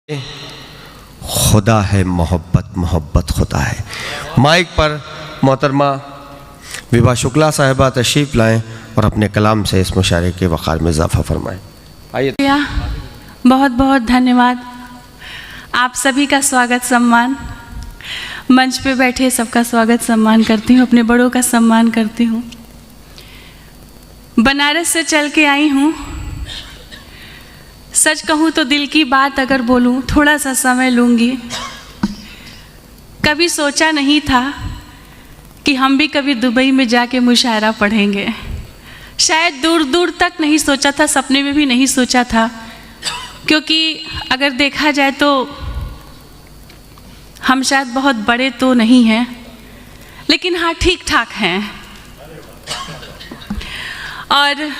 खुदा है मोहब्बत, मोहब्बत खुदा है। माइक पर मोहतरमा विभा शुक्ला साहिबा तशरीफ़ लाएं और अपने कलाम से इस मुशायरे के वक़ार में इजाफ़ा फरमाएं। आइए। बहुत बहुत धन्यवाद। आप सभी का स्वागत सम्मान, मंच पे बैठे सबका स्वागत सम्मान करती हूँ, अपने बड़ों का सम्मान करती हूँ। बनारस से चल के आई हूँ। सच कहूँ तो दिल की बात अगर बोलूँ, थोड़ा सा समय लूँगी। कभी सोचा नहीं था कि हम भी कभी दुबई में जाके मुशायरा पढ़ेंगे। शायद दूर दूर तक नहीं सोचा था, सपने में भी नहीं सोचा था, क्योंकि अगर देखा जाए तो हम शायद बहुत बड़े तो नहीं हैं, लेकिन हाँ ठीक ठाक हैं। और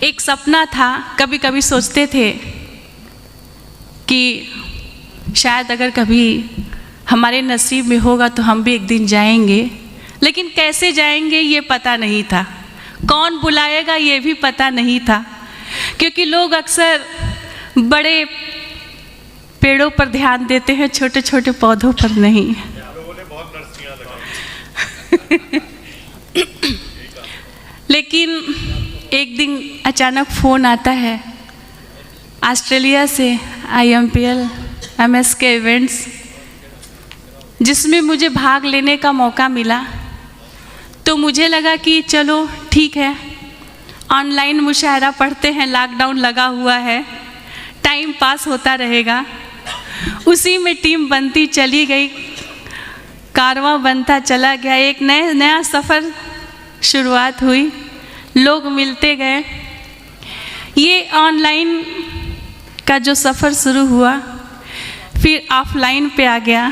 एक सपना था, कभी कभी सोचते थे कि शायद अगर कभी हमारे नसीब में होगा तो हम भी एक दिन जाएंगे, लेकिन कैसे जाएंगे ये पता नहीं था, कौन बुलाएगा ये भी पता नहीं था, क्योंकि लोग अक्सर बड़े पेड़ों पर ध्यान देते हैं, छोटे छोटे पौधों पर नहीं। लेकिन एक दिन अचानक फ़ोन आता है ऑस्ट्रेलिया से, IMPL MSK इवेंट्स, जिसमें मुझे भाग लेने का मौका मिला। तो मुझे लगा कि चलो ठीक है, ऑनलाइन मुशायरा पढ़ते हैं, लॉकडाउन लगा हुआ है, टाइम पास होता रहेगा। उसी में टीम बनती चली गई, कारवां बनता चला गया, एक नया सफ़र शुरुआत हुई, लोग मिलते गए। ये ऑनलाइन का जो सफ़र शुरू हुआ, फिर ऑफलाइन पे आ गया।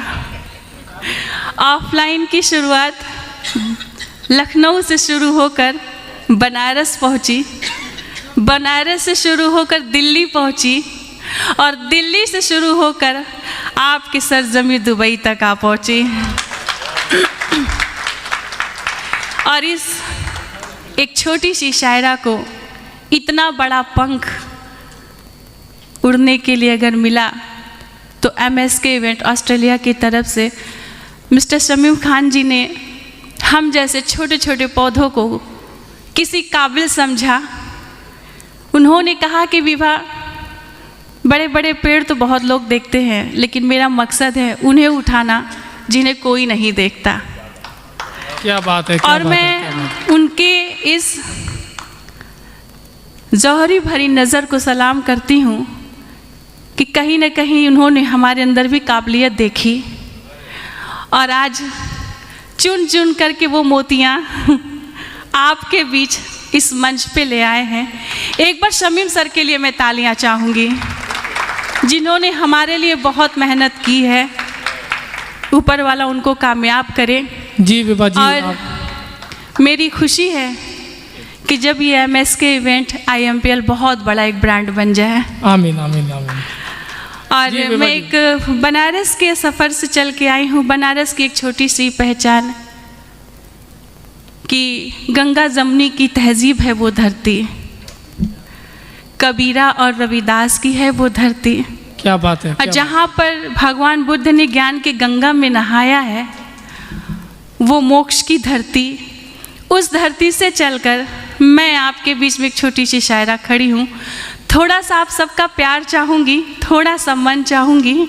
ऑफलाइन की शुरुआत लखनऊ से शुरू होकर बनारस पहुंची, बनारस से शुरू होकर दिल्ली पहुंची, और दिल्ली से शुरू होकर आपकी सरजमी दुबई तक आ पहुंची। और इस एक छोटी सी शायरा को इतना बड़ा पंख उड़ने के लिए अगर मिला, तो MSK इवेंट ऑस्ट्रेलिया की तरफ से मिस्टर शमीम खान जी ने हम जैसे छोटे छोटे पौधों को किसी काबिल समझा। उन्होंने कहा कि विभा, बड़े बड़े पेड़ तो बहुत लोग देखते हैं, लेकिन मेरा मकसद है उन्हें उठाना जिन्हें कोई नहीं देखता। क्या बात है, क्या और बात मैं है, उनके इस जौहरी भरी नज़र को सलाम करती हूँ कि कहीं न कहीं उन्होंने हमारे अंदर भी काबिलियत देखी, और आज चुन चुन करके वो मोतियाँ आपके बीच इस मंच पे ले आए हैं। एक बार शमीम सर के लिए मैं तालियां चाहूँगी, जिन्होंने हमारे लिए बहुत मेहनत की है। ऊपर वाला उनको कामयाब करे। जी विभा जी। और मेरी खुशी है कि जब ये MSK इवेंट IMPL बहुत बड़ा एक ब्रांड बन जाए। आमीन आमीन आमीन। और मैं एक बनारस के सफ़र से चल के आई हूँ। बनारस की एक छोटी सी पहचान कि गंगा जमुनी की तहजीब है वो धरती, कबीरा और रविदास की है वो धरती। क्या बात है, और जहाँ पर भगवान बुद्ध ने ज्ञान के गंगा में नहाया है, वो मोक्ष की धरती। उस धरती से चलकर मैं आपके बीच में एक छोटी सी शायरा खड़ी हूँ। थोड़ा सा आप सबका प्यार चाहूँगी, थोड़ा सम्मान चाहूँगी।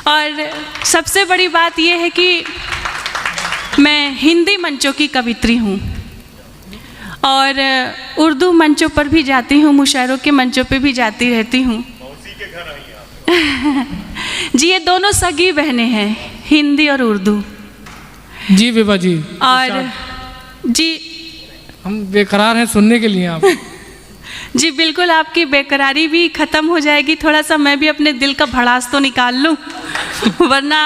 और सबसे बड़ी बात यह है कि मैं हिंदी मंचों की कवित्री हूँ, और उर्दू मंचों पर भी जाती हूँ, मुशायरों के मंचों पे भी जाती रहती हूँ। जी, ये दोनों सगी बहनें हैं, हिंदी और उर्दू। जी विभा जी। और जी, हम बेकरार हैं सुनने के लिए आप। जी बिल्कुल, आपकी बेकरारी भी ख़त्म हो जाएगी। थोड़ा सा मैं भी अपने दिल का भड़ास तो निकाल लूँ, वरना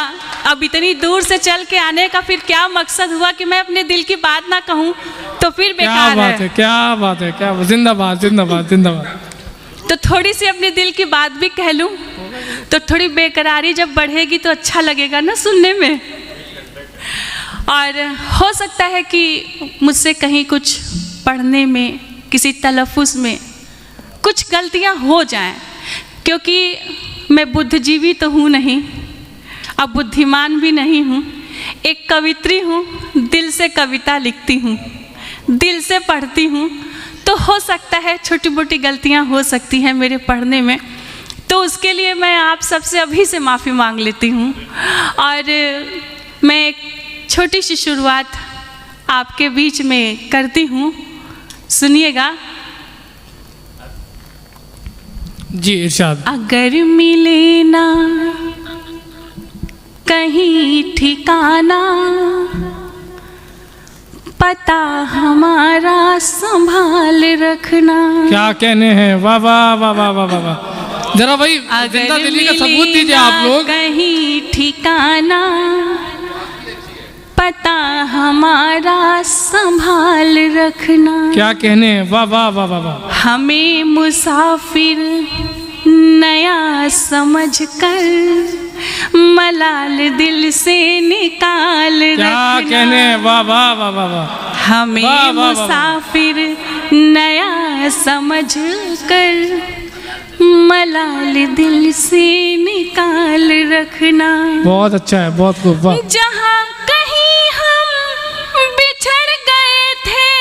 अब इतनी दूर से चल के आने का फिर क्या मकसद हुआ कि मैं अपने दिल की बात ना कहूँ, तो फिर बेकार है। क्या बात है, क्या बात है, क्या बात। जिंदाबाद जिंदाबाद जिंदाबाद। तो थोड़ी सी अपने दिल की बात भी कह लूँ, तो थोड़ी बेकरारी जब बढ़ेगी तो अच्छा लगेगा ना सुनने में। और हो सकता है कि मुझसे कहीं कुछ पढ़ने में, किसी तलफ़ुज़ में कुछ गलतियां हो जाएं, क्योंकि मैं बुद्धिजीवी तो हूँ नहीं, अब बुद्धिमान भी नहीं हूँ, एक कवित्री हूँ, दिल से कविता लिखती हूँ, दिल से पढ़ती हूँ। तो हो सकता है छोटी मोटी गलतियाँ हो सकती हैं मेरे पढ़ने में, तो उसके लिए मैं आप सबसे अभी से माफ़ी मांग लेती हूँ। और मैं एक छोटी सी शुरुआत आपके बीच में करती हूँ, सुनिएगा। जी इरशाद। अगर मिले ना कहीं ठिकाना, पता हमारा संभाल रखना। क्या कहने हैं, वाह वाह वाह वाह वाह वाह। जरा भाई जिंदा दिली का सबूत दीजिए आप लोग। कहीं ठिकाना, पता हमारा संभाल रखना। क्या कहने हैं, वाह वाह वाह वाह वाह। हमें मुसाफिर नया समझकर मलाल दिल से निकाल क्या रखना। कहने हैं, वाह वाह वाह वाह वाह। हमें वाह, वाह, वाह, वाह। मुसाफिर नया समझकर मलाल दिल से निकाल रखना। बहुत अच्छा है, बहुत खूब, वाह। जहाँ कहीं हम बिछड़ गए थे,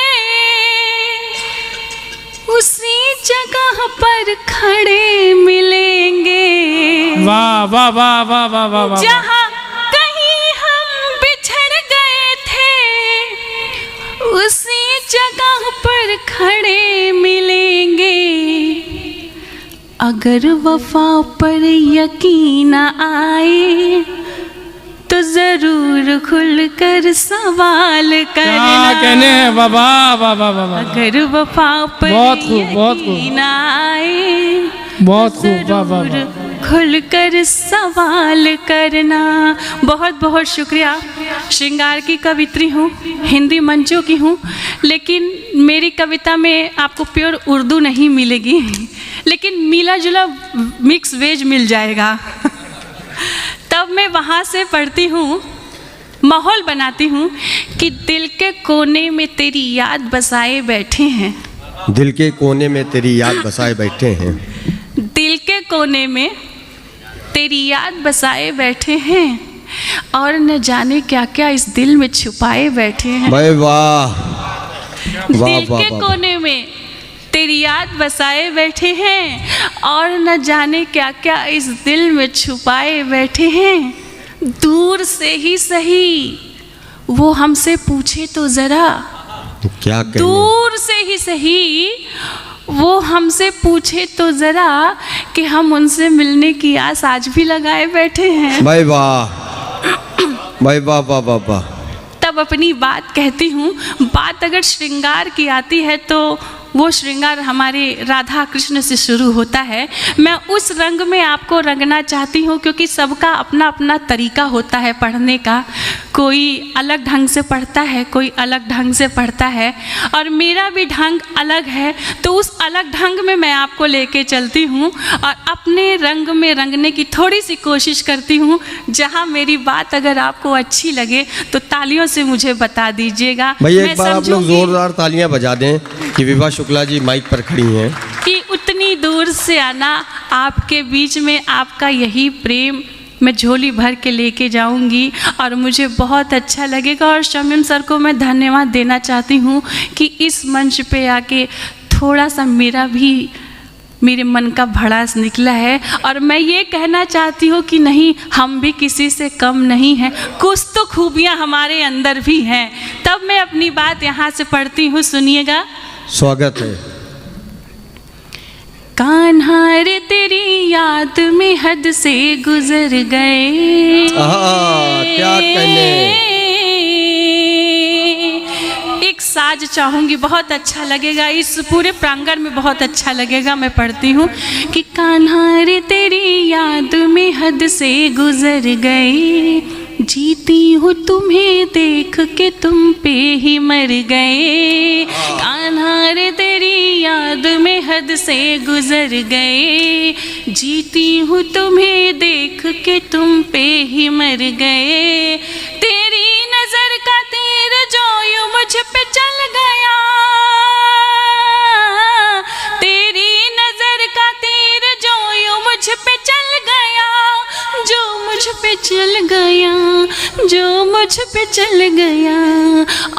उसी जगह पर खड़े मिलेंगे। वाह वाह वाह वाह वाह वाह वाह। जहाँ कहीं हम बिछड़ गए थे, उसी जगह पर खड़े मिलेंगे। अगर वफा पर यकीन आए तो जरूर खुलकर सवाल करना। क्या कहने हैं, वाह वाह वाह वाह वाह। अगर वफा पर बहुत खूब, बहुत खूब। यकीन आए, बहुत खूब, वाह वाह वाह। जरूर खुलकर सवाल करना। बहुत बहुत शुक्रिया। श्रृंगार की कवित्री हूँ, हिंदी मंचों की हूँ, लेकिन मेरी कविता में आपको प्योर उर्दू नहीं मिलेगी, लेकिन मिला जुला मिक्स वेज मिल जाएगा। तब मैं वहाँ से पढ़ती हूँ, माहौल बनाती हूँ कि दिल के कोने में तेरी याद बसाए बैठे हैं। दिल के कोने में तेरी याद बसाए बैठे हैं। दिल के कोने में तेरी याद बसाए बैठे हैं, और न जाने क्या क्या इस दिल में छुपाए बैठे हैं। भाई वाह वाह दिल के वाह। कोने में तेरी याद बसाए बैठे हैं, और न जाने क्या क्या इस दिल में छुपाए बैठे हैं। दूर से ही सही वो हमसे पूछे तो ज़रा, क्या कहने? दूर से ही सही वो हमसे पूछे तो ज़रा, कि हम उनसे मिलने की आस आज भी लगाए बैठे हैं। भाई वाह भाई वाह वाह वाह वाह। तब अपनी बात कहती हूँ। बात अगर श्रृंगार की आती है तो वो श्रृंगार हमारे राधा कृष्ण से शुरू होता है। मैं उस रंग में आपको रंगना चाहती हूँ, क्योंकि सबका अपना अपना तरीका होता है पढ़ने का। कोई अलग ढंग से पढ़ता है, कोई अलग ढंग से पढ़ता है, और मेरा भी ढंग अलग है। तो उस अलग ढंग में मैं आपको लेके चलती हूँ और अपने रंग में रंगने की थोड़ी सी कोशिश करती हूँ। जहाँ मेरी बात अगर आपको अच्छी लगे तो तालियों से मुझे बता दीजिएगा। भैया मैं एक बार आप लोग समझूंगी जोरदार तालियां बजा दें कि विभा शुक्ला जी माइक पर खड़ी हैं। कि उतनी दूर से आना, आपके बीच में आपका यही प्रेम मैं झोली भर के लेके जाऊंगी, और मुझे बहुत अच्छा लगेगा। और शमीम सर को मैं धन्यवाद देना चाहती हूँ कि इस मंच पे आके थोड़ा सा मेरे मन का भड़ास निकला है। और मैं ये कहना चाहती हूँ कि नहीं, हम भी किसी से कम नहीं हैं, कुछ तो खूबियाँ हमारे अंदर भी हैं। तब मैं अपनी बात यहाँ से पढ़ती हूँ, सुनिएगा। स्वागत है। कान्हा रे तेरी याद में हद से गुजर गए। क्या कहने। एक साज चाहूंगी, बहुत अच्छा लगेगा, इस पूरे प्रांगण में बहुत अच्छा लगेगा। मैं पढ़ती हूँ कि कान्हा रे तेरी याद में हद से गुजर गए, जीती हूँ तुम्हें देख के तुम पे ही मर गए। कान्हा रे तेरी याद में हद से गुजर गए, जीती हूँ तुम्हें देख के तुम पे ही मर गए। तेरी नजर का तीर जो यूं मुझ पे चल गया, तेरी नजर का तीर जो यूं मुझ पे चल गया, जो मुझ पे चल गया,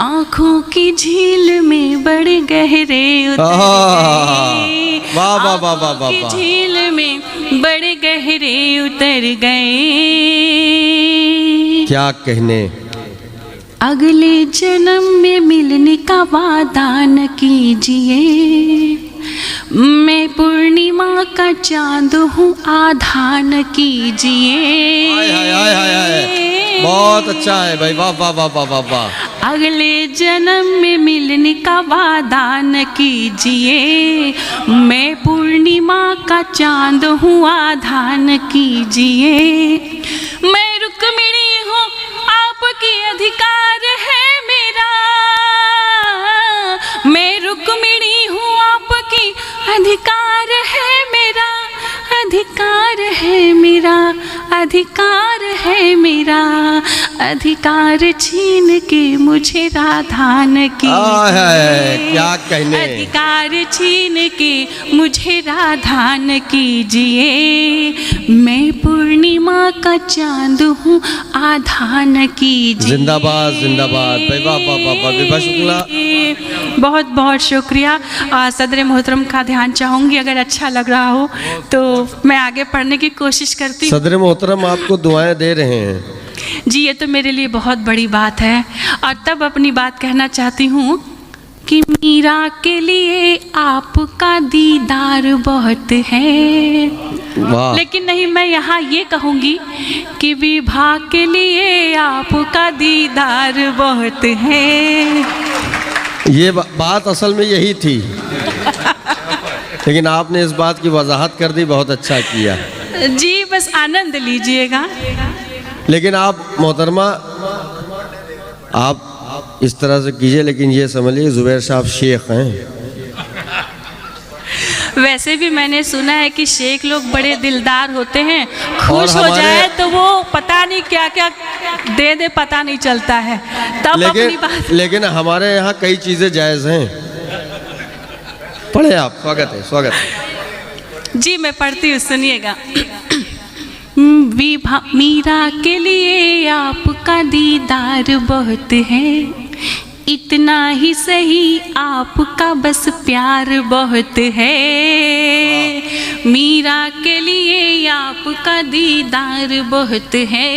आँखों की झील में बड़े गहरे उतर गए, वाह वाह वाह वाह वाह की वाह। झील में बड़े गहरे उतर गए। क्या कहने। अगले जन्म में मिलने का वादा न कीजिए, मैं पूर्णिमा का चांद हूँ, आधा न कीजिए। हाय हाय हाय हाय हाय, बहुत अच्छा है भाई, वाह वाह वाह वाह वाह वाह। अगले जन्म में मिलने का वादा न कीजिए, मैं पूर्णिमा का चांद हूँ, आधा न कीजिए। मैं रुक्मिणी हूँ, आपकी अधिकार है मेरा, मैं रुक्मिणी हूँ, आपकी अधिकार है मेरा, अधिकार है मेरा, अधिकार है मेरा, अधिकार छीन के मुझे राधा न कीजिए, क्या कहने। अधिकार छीन के मुझे राधा न कीजिए, मैं पूर्णिमा का चांद हूँ, आधा न कीजिए। जिंदाबाद जिंदाबाद भाई, वाह वाह वाह वाह। विभा शुक्ला, बहुत बहुत शुक्रिया। सदर मोहतरम का ध्यान चाहूँगी, अगर अच्छा लग रहा हो तो मैं आगे पढ़ने की कोशिश करती हूँ। सदर मोहतरम आपको दुआएं दे रहे हैं। जी, ये तो मेरे लिए बहुत बड़ी बात है। और तब अपनी बात कहना चाहती हूँ कि मीरा के लिए आपका दीदार बहुत है, वाह। लेकिन नहीं, मैं यहाँ ये कहूँगी कि विभा के लिए आपका दीदार बहुत है। ये बात असल में यही थी, लेकिन आपने इस बात की वजाहत कर दी, बहुत अच्छा किया। जी, बस आनंद लीजिएगा। लेकिन आप मोहतरमा, आप इस तरह से कीजिए, लेकिन ये समझ लीजिए जुबैर साहब शेख हैं। वैसे भी मैंने सुना है कि शेख लोग बड़े दिलदार होते हैं, और खुश हो जाए तो वो पता नहीं क्या क्या दे दे, पता नहीं चलता है। तब अपनी बात। लेकिन हमारे यहाँ कई चीज़ें जायज़ हैं। पढ़े आप, स्वागत है स्वागत है। जी, मैं पढ़ती हूँ, सुनिएगा। विभा मीरा के लिए आपका दीदार बहुत है, इतना ही सही आपका बस प्यार बहुत है। मीरा के लिए आपका दीदार बहुत है,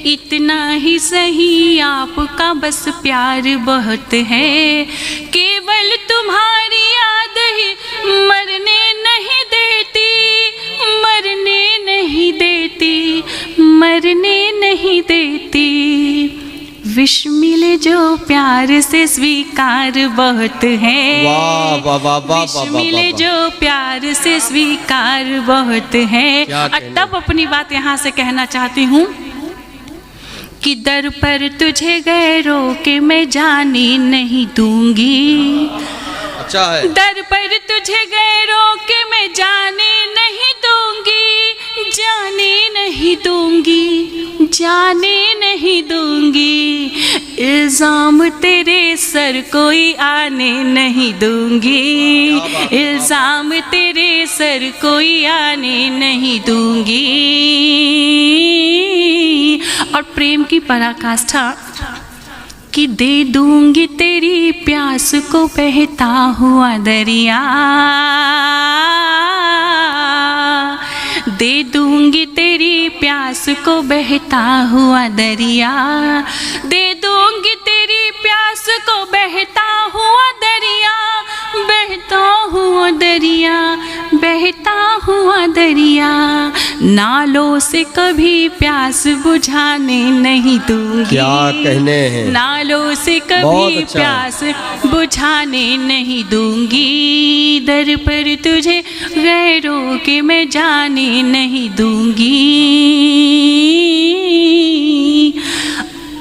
इतना ही सही आपका बस प्यार बहुत है। केवल तुम्हारी याद ही मरने नहीं देती, मरने नहीं देती, मरने नहीं देती। विश मिले जो प्यार से स्वीकार बहुत है, वाह वाह वाह वाह विश वाह मिले वाह। जो प्यार से स्वीकार बहुत है। और तब अपनी बात यहाँ से कहना चाहती हूँ कि दर पर तुझे गैरों के मैं जाने नहीं दूंगी, अच्छा है। दर पर तुझे गैरों के मैं जाने नहीं दूंगी, जाने नहीं दूंगी, जाने नहीं दूंगी। इल्जाम तेरे सर कोई आने नहीं दूंगी, इल्जाम तेरे सर कोई आने नहीं दूंगी। और प्रेम की पराकाष्ठा कि दे दूंगी तेरी प्यास को बहता हुआ दरिया, दे दूंगी तेरी प्यास को बहता हुआ दरिया, दे दूंगी तेरी प्यास को बहता हुआ दरिया, बहता हुआ दरिया, बहता हुआ दरिया। नालों से कभी प्यास बुझाने नहीं दूंगी, क्या कहने हैं। नालों से बहुत कभी अच्छा। प्यास बुझाने नहीं दूंगी, दर पर तुझे गैरों के मैं जाने नहीं दूंगी।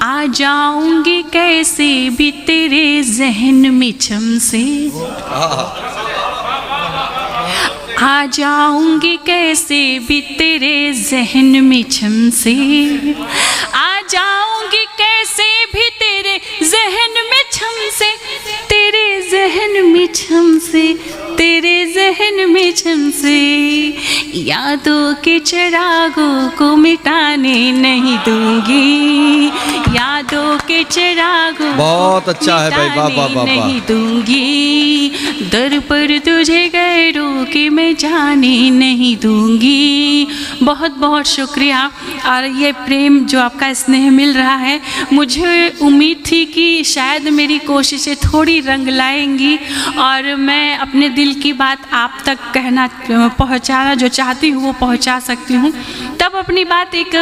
आ जाऊंगी कैसे भी तेरे जहन में छम से, आ जाऊंगी कैसे भी तेरे जहन में छम से, आ जाऊंगी कैसे भी तेरे जहन में छम से, तेरे जहन में छम से, तेरे जहन में छम से यादों के चिरागों को मिटाने नहीं दूंगी, यादों के चिरागों बहुत अच्छा है भाई, वाह वाह वाह नहीं दूंगी, दर पर तुझे गैरों के मैं जाने नहीं दूंगी। बहुत बहुत शुक्रिया। और ये प्रेम जो आपका स्नेह मिल रहा है, मुझे उम्मीद थी कि शायद मेरी कोशिशें थोड़ी रंग लाएंगी और मैं अपने दिल की बात आप तक कहना पहुंचाना जो चाहती हूँ वो पहुंचा सकती हूँ। तब अपनी बात एक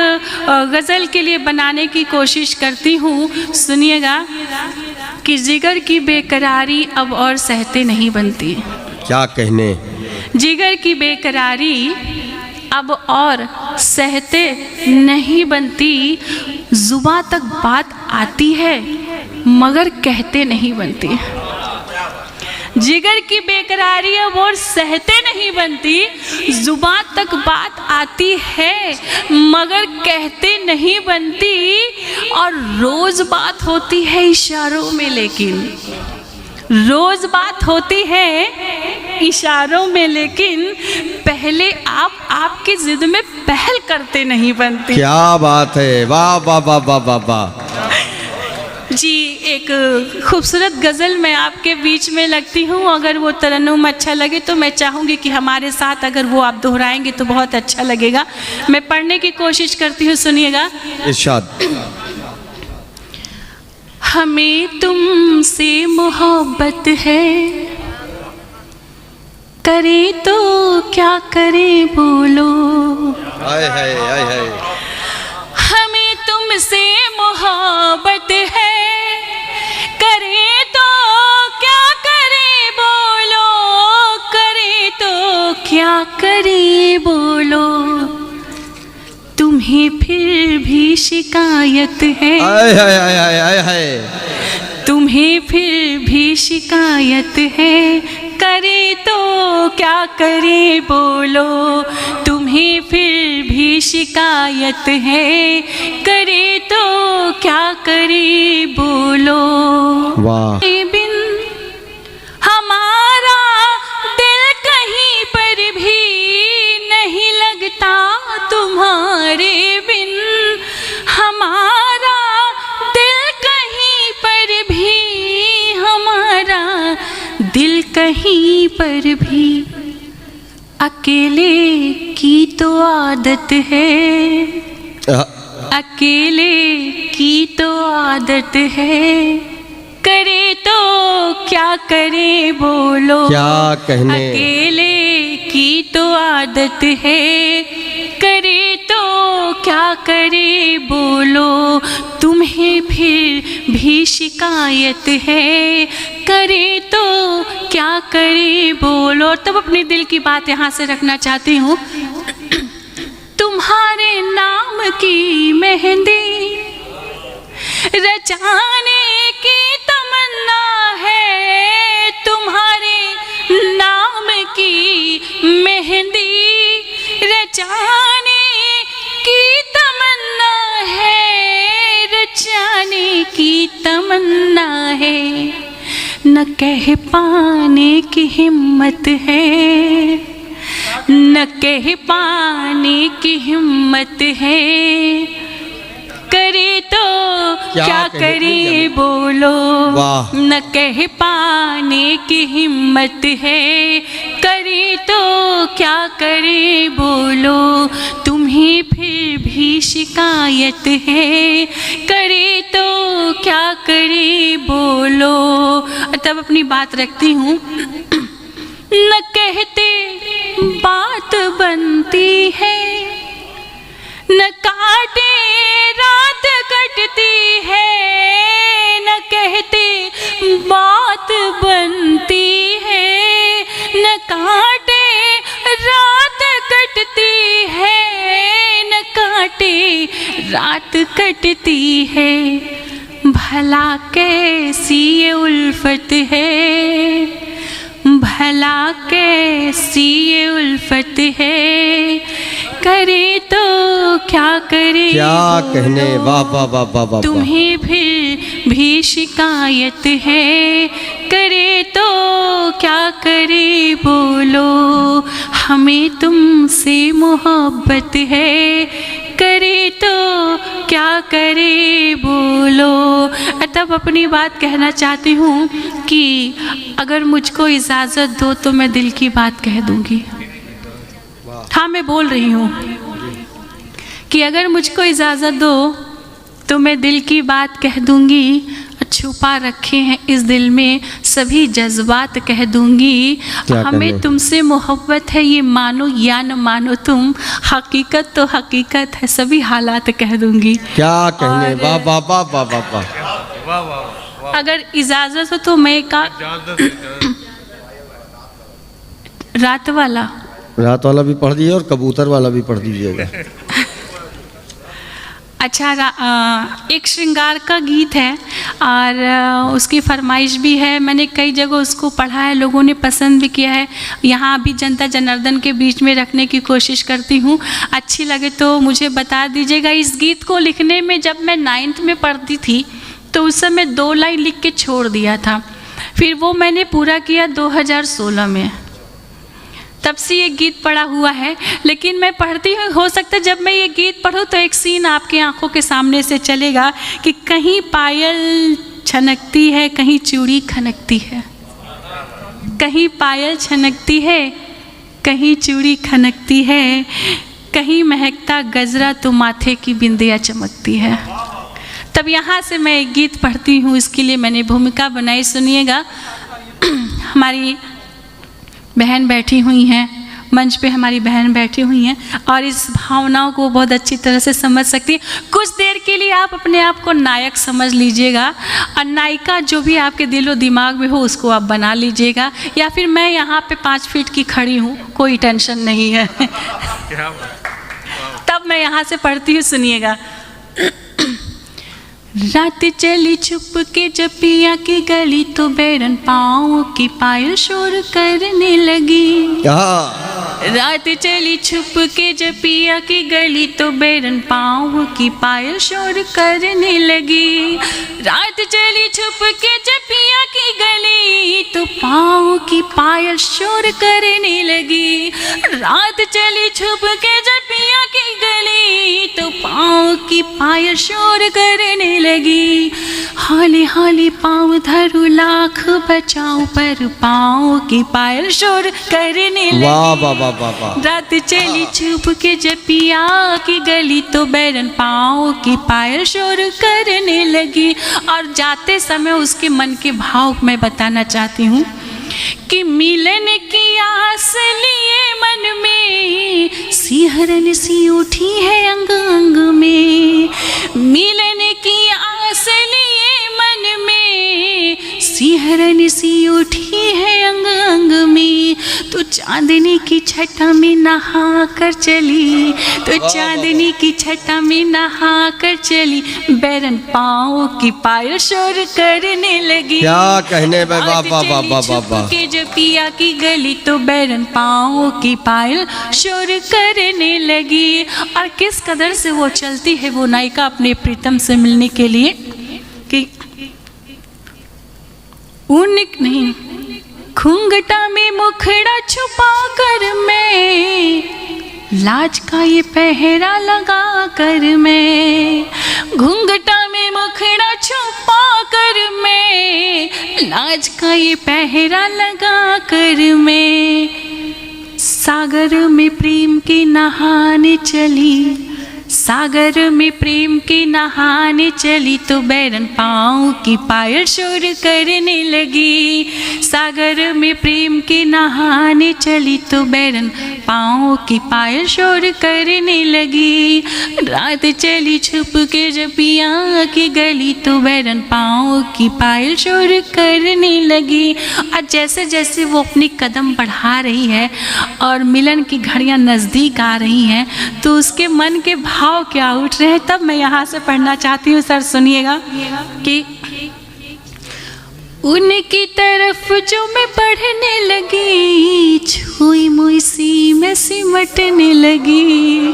गज़ल के लिए बनाने की कोशिश करती हूँ। सुनिएगा कि जिगर की बेकरारी अब और सहते नहीं बनती। क्या कहने, जिगर की बेकरारी अब और सहते नहीं बनती, जुबां तक बात आती है मगर कहते नहीं बनती। जिगर की बेकरारी अब और सहते नहीं बनती, जुबां तक बात आती है मगर कहते नहीं बनती, और रोज बात होती है इशारों में, लेकिन रोज बात होती है इशारों में, लेकिन पहले आप आपकी जिद में पहल करते नहीं बनती। क्या बात है, वाह वाह वाह वाह वाह वाह जी। एक खूबसूरत गज़ल मैं आपके बीच में लगती हूँ, अगर वो तरन्नुम अच्छा लगे तो मैं चाहूँगी कि हमारे साथ अगर वो आप दोहराएंगे तो बहुत अच्छा लगेगा। मैं पढ़ने की कोशिश करती हूँ, सुनिएगा। इरशाद। हमें तुमसे मोहब्बत है, करे तो क्या करे बोलो। हाय हाय हाय हाय। हमें तुमसे मोहब्बत है, करे तो क्या करे बोलो, करे तो क्या करे बोलो, तुम्हें फिर भी शिकायत है। हाय हाय हाय हाय हाय हाय। तुम्हें फिर भी शिकायत है, करे तो क्या करे बोलो, तुम्हें फिर भी शिकायत है, करे तो क्या करे बोलो। वाह। बिन हमारा दिल कहीं पर भी नहीं लगता, तुम्हारे बिन हमारा दिल कहीं पर भी, हमारा दिल कहीं पर भी, अकेले की तो आदत है, अकेले की तो आदत है, करे तो क्या करे बोलो। क्या कहने, अकेले की तो आदत है, करे तो क्या करे बोलो, तुम्हें फिर भी शिकायत है, करे तो क्या करे बोलो। तब अपने दिल की बात यहाँ से रखना चाहती हूँ। तुम्हारे नाम की मेहंदी रचाने की तमन्ना है, तुम्हारे नाम की मेहंदी रचाने की तमन्ना है, रचाने की तमन्ना है, न कह पाने की हिम्मत है, न कह पाने की हिम्मत है, करे तो क्या करे बोलो। न कह पाने की हिम्मत है, करे तो क्या करे बोलो, तुम्हें फिर भी शिकायत है, करे तो क्या करे बोलो। तब अपनी बात रखती हूँ। न कहते बात बनती है, न काटे रात कटती है, न कहते बात बनती है, न काटे रात कटती है, न काटे रात कटती है, भला कैसी ये उल्फत है, भला कैसी ये उल्फत है, करे तो क्या करे, क्या कहने, वाह वाह वाह वाह वाह। तुम्हें फिर भी शिकायत है, करे तो क्या करे बोलो, हमें तुमसे मोहब्बत है, करे तो क्या करे बोलो। तब अपनी बात कहना चाहती हूँ कि अगर मुझको इजाज़त दो तो मैं दिल की बात कह दूँगी। हाँ, मैं बोल रही हूँ कि अगर मुझको इजाज़त दो तो मैं दिल की बात कह दूँगी, छुपा रखे हैं इस दिल में सभी जज्बात कह दूँगी। हमें तुमसे मोहब्बत है, ये मानो या न मानो तुम, हकीकत तो हकीकत है, सभी हालात कह दूँगी। क्या कहने, वाह वाह वाह वाह वाह वाह। अगर इजाज़त हो तो मैं का रात वाला भी पढ़ दीजिए और कबूतर वाला भी पढ़ दीजिएगा। अच्छा, एक श्रृंगार का गीत है और उसकी फरमाइश भी है। मैंने कई जगह उसको पढ़ा है, लोगों ने पसंद भी किया है। यहाँ भी जनता जनार्दन के बीच में रखने की कोशिश करती हूँ, अच्छी लगे तो मुझे बता दीजिएगा। इस गीत को लिखने में जब मैं 9th में पढ़ती थी तो उस समय 2 लाइन लिख के छोड़ दिया था, फिर वो मैंने पूरा किया 2016 में, तब से ये गीत पढ़ा हुआ है। लेकिन मैं पढ़ती हूँ, हो सकता है जब मैं ये गीत पढ़ूँ तो एक सीन आपकी आंखों के सामने से चलेगा कि कहीं पायल छनकती है, कहीं चूड़ी खनकती है, कहीं पायल छनकती है, कहीं चूड़ी खनकती है, कहीं महकता गजरा तो माथे की बिंदिया चमकती है। तब यहाँ से मैं एक गीत पढ़ती हूँ, इसके लिए मैंने भूमिका बनाई, सुनिएगा। हमारी बहन बैठी हुई हैं, मंच पे हमारी बहन बैठी हुई हैं और इस भावनाओं को बहुत अच्छी तरह से समझ सकती हैं। कुछ देर के लिए आप अपने आप को नायक समझ लीजिएगा और नायिका जो भी आपके दिलो दिमाग में हो उसको आप बना लीजिएगा, या फिर मैं यहाँ पे 5 फीट की खड़ी हूँ, कोई टेंशन नहीं है। तब मैं यहाँ से पढ़ती हूँ, सुनिएगा। रात चली छुप के जब पिया की गली तो बैरन पाँव की पायल शोर करने लगी। रात चली छुप के जब पिया की गली तो बैरन पाँव की पायल शोर करने लगी। रात चली छुप के जब पिया की गली तो पाँव की पायल शोर करने लगी। रात चली छुप के जब पिया की गली तो पाँव की पायल शोर करने लगी। हाली हाली पाँव धरू लाख बचाओ पर पाँव की पायल शोर करने लगी। वाह वाह वाह वाह वाह। रात चली छुप के जब पिया की गली तो बैरन पाँव की पायल शोर करने लगी। और जाते समय उसके मन के भाव मैं बताना चाहती हूँ कि मिलन की आस लिए मन में सिहरन सी उठी है अंग अंग में। मिलन की आस लिए मन में सिहरन सी उठी है अंग अंग में। तो चांदनी की छटा में नहा कर चली, तो चांदनी की छटा में नहा कर चली, बैरन पाँव की पायल शोर करने लगी। क्या कहने में, वाह वाह वाह वाह वाह। के जब पिया की गली तो बैरन पाँव की पायल शोर करने लगी। और किस कदर से वो चलती है वो नायिका अपने प्रीतम से मिलने के लिए कि उनक नहीं घूंघटा में मुखड़ा छुपा कर मैं, लाज का ये पहरा लगा कर मैं। घूंघटा में मुखड़ा छुपा कर मैं, लाज का ये पहरा लगा कर मैं। सागर में प्रेम के नहाने चली, सागर में प्रेम के नहाने चली तो बैरन पाँव की पायल शोर करने लगी। सागर में प्रेम के नहाने चली तो बैरन पाँव की पायल शोर करने लगी। रात चली छुप के जब पिया की गली तो बैरन पाँव की पायल शोर करने लगी। और जैसे जैसे वो अपनी कदम बढ़ा रही है और मिलन की घड़ियाँ नज़दीक आ रही हैं तो उसके मन के भाव क्या उठ रहे हैं, तब मैं यहाँ से पढ़ना चाहती हूँ। सर सुनिएगा कि उनकी तरफ जो मैं बढ़ने लगी, छुई मुई सी में सिमटने लगी।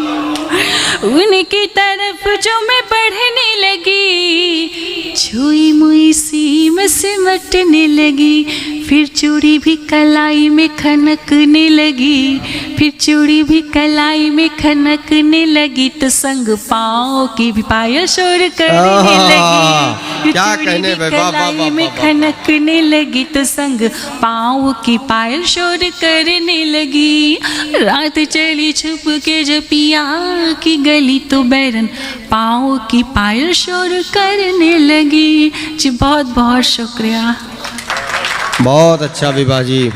उनकी तरफ जो मैं बढ़ने लगी, छुई मुई सी में सिमटने लगी। फिर चूड़ी भी कलाई में खनकने लगी, फिर चूड़ी भी कलाई में खनकने लगी। तो संग पाँव की भी पायल शोर करने लगी। क्या चूड़ी कहने भी भाई, वाह, वाह, कलाई वाह, में वाह, वाह। खनकने लगी। तो संग पाँव की पायल शोर करने लगी। रात चली छुप के जब पिया की गली, तो बैरन पाँव की पायल शोर करने लगी। जी बहुत बहुत शुक्रिया। बहुत अच्छा विभा जी।